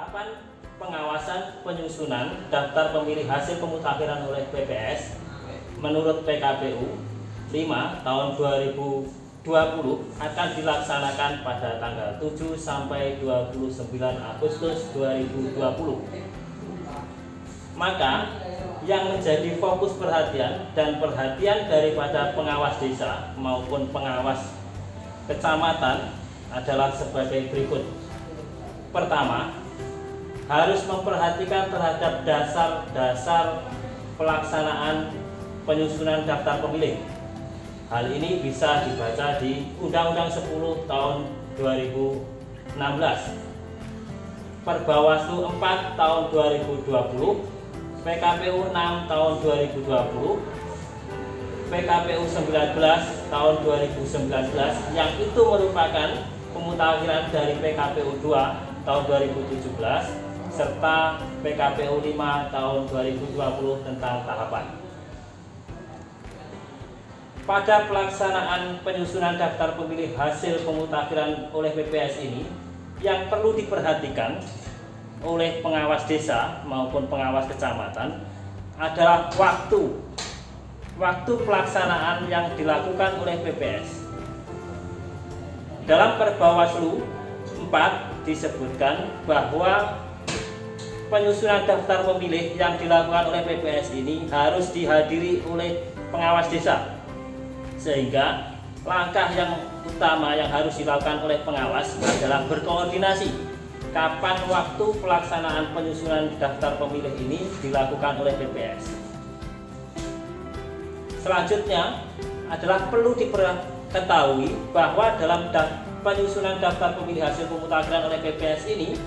Tahapan pengawasan penyusunan daftar pemilih hasil pemutakhiran oleh PPS menurut PKPU 5 tahun 2020 akan dilaksanakan pada tanggal 7 sampai 29 Agustus 2020. Maka yang menjadi fokus perhatian dan perhatian daripada pengawas desa maupun pengawas kecamatan adalah sebagai berikut. Pertama, harus memperhatikan terhadap dasar-dasar pelaksanaan penyusunan daftar pemilih. Hal ini bisa dibaca di Undang-Undang 10 tahun 2016, Perbawaslu 4 tahun 2020, PKPU 6 tahun 2020, PKPU 19 tahun 2019 yang itu merupakan pemutakhiran dari PKPU 2 tahun 2017 serta PKPU 5 tahun 2020 tentang tahapan. Pada pelaksanaan penyusunan daftar pemilih hasil pemutakhiran oleh PPS ini, yang perlu diperhatikan oleh pengawas desa maupun pengawas kecamatan adalah waktu pelaksanaan yang dilakukan oleh PPS. Dalam Perbawaslu 4 disebutkan bahwa penyusunan daftar pemilih yang dilakukan oleh PPS ini harus dihadiri oleh pengawas desa, sehingga langkah yang utama yang harus dilakukan oleh pengawas adalah berkoordinasi kapan waktu pelaksanaan penyusunan daftar pemilih ini dilakukan oleh PPS. Selanjutnya adalah perlu diketahui bahwa dalam penyusunan daftar pemilih hasil pemutakhiran oleh PPS ini,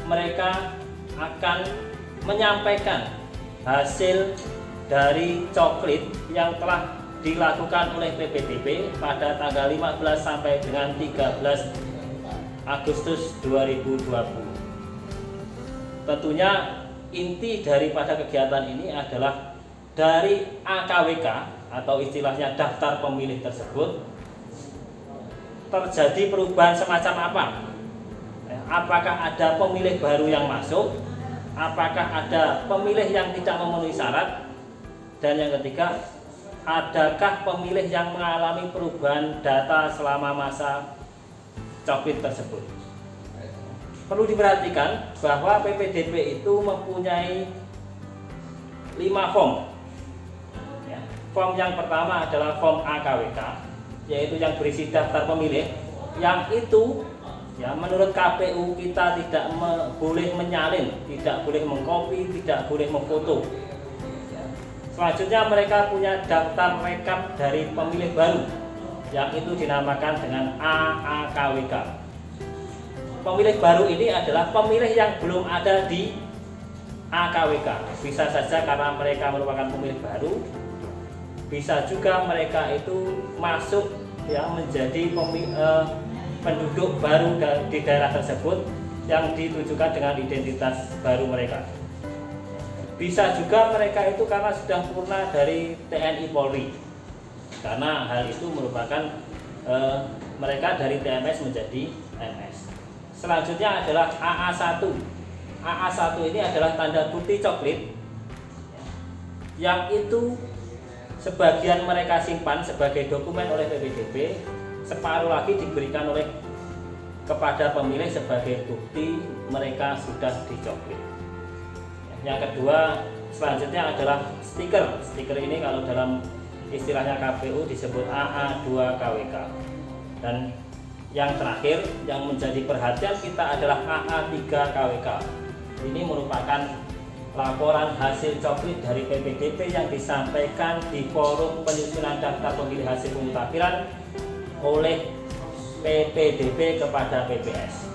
mereka akan menyampaikan hasil dari coklit yang telah dilakukan oleh PPDB pada tanggal 15 sampai dengan 13 Agustus 2020. Tentunya inti daripada kegiatan ini adalah dari AKWK atau istilahnya daftar pemilih tersebut terjadi perubahan semacam apa? Apakah ada pemilih baru yang masuk? Apakah ada pemilih yang tidak memenuhi syarat? Dan yang ketiga, adakah pemilih yang mengalami perubahan data selama masa coklit tersebut? Perlu diperhatikan bahwa PPDB itu mempunyai 5 form. Form yang pertama adalah form AKWK, yaitu yang berisi daftar pemilih, yang itu menurut KPU kita tidak boleh menyalin, tidak boleh mengcopy, tidak boleh memfoto. Selanjutnya mereka punya daftar rekap dari pemilih baru, yang itu dinamakan dengan AAKWK. Pemilih baru ini adalah pemilih yang belum ada di AKWK. Bisa saja karena mereka merupakan pemilih baru, bisa juga mereka itu masuk menjadi penduduk baru di daerah tersebut yang ditujukan dengan identitas baru mereka. Bisa juga mereka itu karena sudah purna dari TNI Polri, karena hal itu merupakan mereka dari TMS menjadi MS. Selanjutnya adalah AA1. AA1 ini adalah tanda bukti coklit yang itu sebagian mereka simpan sebagai dokumen oleh PPDB, separuh lagi diberikan oleh kepada pemilih sebagai bukti mereka sudah dicoklit. Yang kedua, selanjutnya adalah stiker. Stiker ini kalau dalam istilahnya KPU disebut AA2KWK. Dan yang terakhir yang menjadi perhatian kita adalah AA3KWK. Ini merupakan laporan hasil coklit dari PPDB yang disampaikan di forum penyusunan daftar pemilih hasil pemutakhiran oleh PPDB kepada PPS.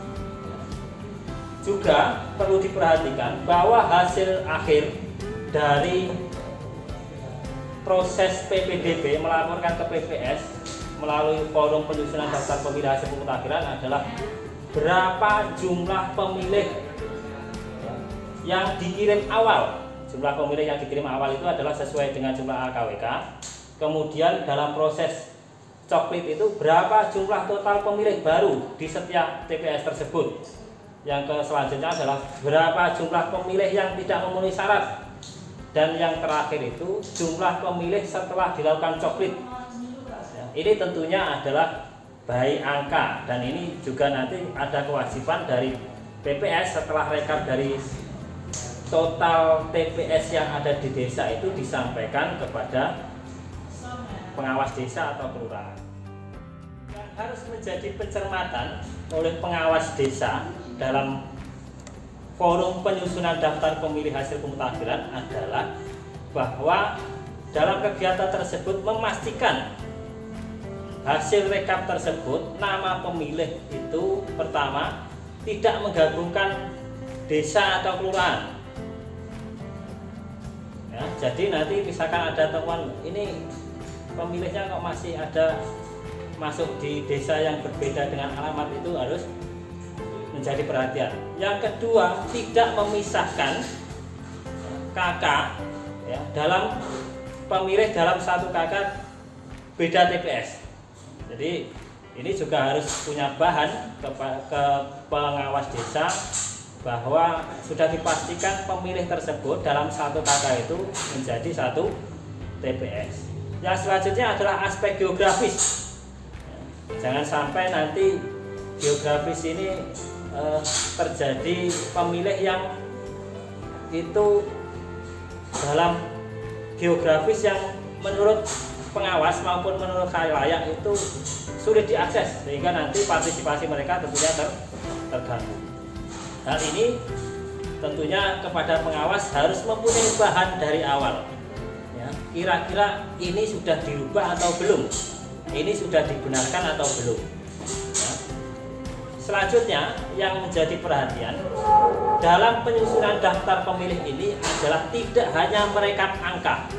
Juga perlu diperhatikan bahwa hasil akhir dari proses PPDB melaporkan ke PPS melalui forum penyusunan daftar pemilih hasil pemutakhiran adalah berapa jumlah pemilih yang dikirim awal. Jumlah pemilih yang dikirim awal itu adalah sesuai dengan jumlah AKWK. Kemudian dalam proses coklit itu berapa jumlah total pemilih baru di setiap TPS tersebut. Yang selanjutnya adalah berapa jumlah pemilih yang tidak memenuhi syarat. Dan yang terakhir itu jumlah pemilih setelah dilakukan coklit. Ini tentunya adalah by angka, dan ini juga nanti ada kewajiban dari PPS setelah rekap dari total TPS yang ada di desa itu disampaikan kepada pengawas desa atau kelurahan. Yang harus menjadi pencermatan oleh pengawas desa dalam forum penyusunan daftar pemilih hasil pemutakhiran adalah bahwa dalam kegiatan tersebut memastikan hasil rekap tersebut nama pemilih itu pertama tidak menggabungkan desa atau kelurahan. Ya, jadi nanti misalkan ada temuan ini pemilihnya kok masih ada masuk di desa yang berbeda dengan alamat, itu harus menjadi perhatian. Yang kedua, tidak memisahkan kakak ya, dalam pemilih dalam satu kakak beda TPS. Jadi ini juga harus punya bahan ke pengawas desa bahwa sudah dipastikan pemilih tersebut dalam satu kakak itu menjadi satu TPS. Yang selanjutnya adalah aspek geografis. Jangan sampai nanti geografis ini terjadi pemilih yang itu dalam geografis yang menurut pengawas maupun menurut khalayak itu sulit diakses, sehingga nanti partisipasi mereka tentunya terganggu. Hal ini tentunya kepada pengawas harus mempunyai bahan dari awal. Ya, kira-kira ini sudah dirubah atau belum? Ini sudah dibenarkan atau belum? Selanjutnya yang menjadi perhatian dalam penyusunan daftar pemilih ini adalah tidak hanya merekap angka,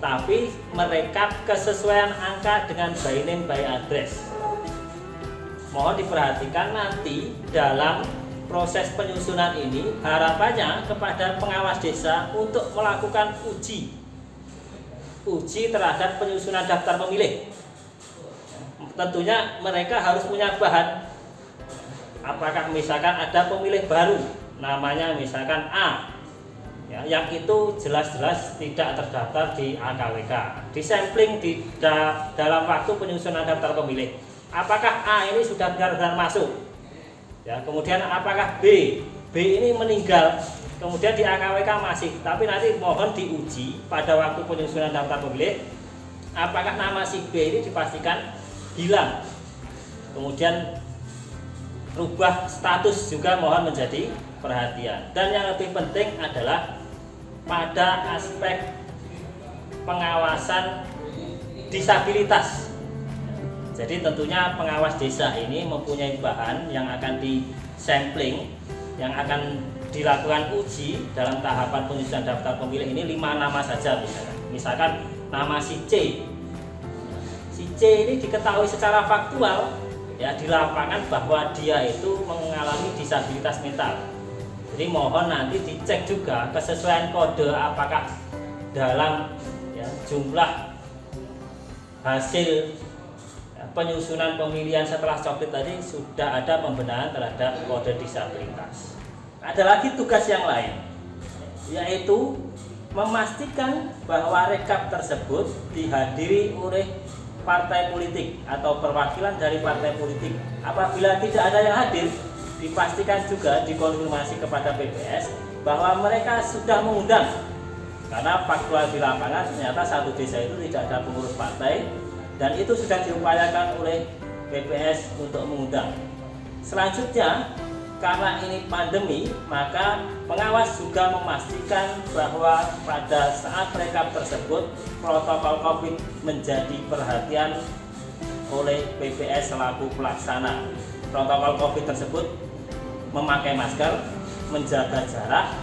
tapi merekap kesesuaian angka dengan by name by address. Mohon diperhatikan nanti dalam proses penyusunan ini harapannya kepada pengawas desa untuk melakukan uji terhadap penyusunan daftar pemilih. Tentunya mereka harus punya bahan. Apakah misalkan ada pemilih baru namanya misalkan A ya, yang itu jelas-jelas tidak terdaftar di AKWK, disampling di dalam waktu penyusunan daftar pemilih. Apakah A ini sudah benar-benar masuk ya, kemudian apakah B ini meninggal, kemudian di AKWK masih, tapi nanti mohon diuji pada waktu penyusunan daftar pemilih apakah nama si B ini dipastikan hilang, kemudian rubah status juga mohon menjadi perhatian. Dan yang lebih penting adalah pada aspek pengawasan disabilitas. Jadi tentunya pengawas desa ini mempunyai bahan yang akan disampling, yang akan dilakukan uji dalam tahapan penyusunan daftar pemilih ini 5 nama saja misalkan nama si C. Si C ini diketahui secara faktual ya di lapangan bahwa dia itu mengalami disabilitas mental. Jadi mohon nanti dicek juga kesesuaian kode apakah dalam ya, jumlah hasil ya, penyusunan pemilihan setelah coklit tadi sudah ada pembenahan terhadap kode disabilitas. Ada lagi tugas yang lain, yaitu memastikan bahwa rekap tersebut dihadiri oleh partai politik atau perwakilan dari partai politik. Apabila tidak ada yang hadir, dipastikan juga dikonfirmasi kepada PPS bahwa mereka sudah mengundang, karena faktual di lapangan ternyata satu desa itu tidak ada pengurus partai dan itu sudah diupayakan oleh PPS untuk mengundang. Selanjutnya, karena ini pandemi, maka pengawas juga memastikan bahwa pada saat rekap tersebut protokol COVID menjadi perhatian oleh PPS selaku pelaksana. Protokol COVID tersebut memakai masker, menjaga jarak,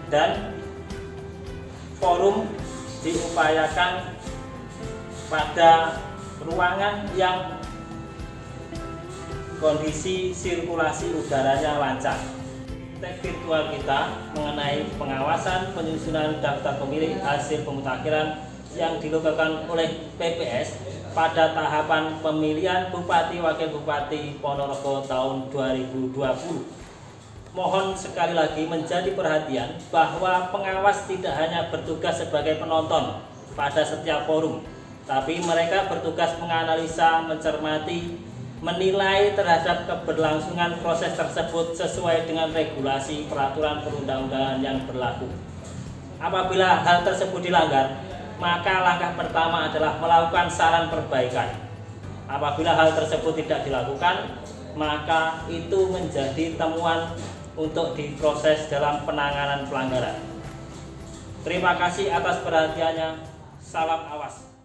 dan forum diupayakan pada ruangan yang kondisi sirkulasi udaranya lancar. Tek virtual kita mengenai pengawasan penyusunan daftar pemilih hasil pemutakhiran yang dilakukan oleh PPS pada tahapan pemilihan Bupati Wakil Bupati Ponorogo tahun 2020. Mohon sekali lagi menjadi perhatian bahwa pengawas tidak hanya bertugas sebagai penonton pada setiap forum, tapi mereka bertugas menganalisa, mencermati, menilai terhadap keberlangsungan proses tersebut sesuai dengan regulasi peraturan perundang-undangan yang berlaku. Apabila hal tersebut dilanggar, maka langkah pertama adalah melakukan saran perbaikan. Apabila hal tersebut tidak dilakukan, maka itu menjadi temuan untuk diproses dalam penanganan pelanggaran. Terima kasih atas perhatiannya. Salam awas.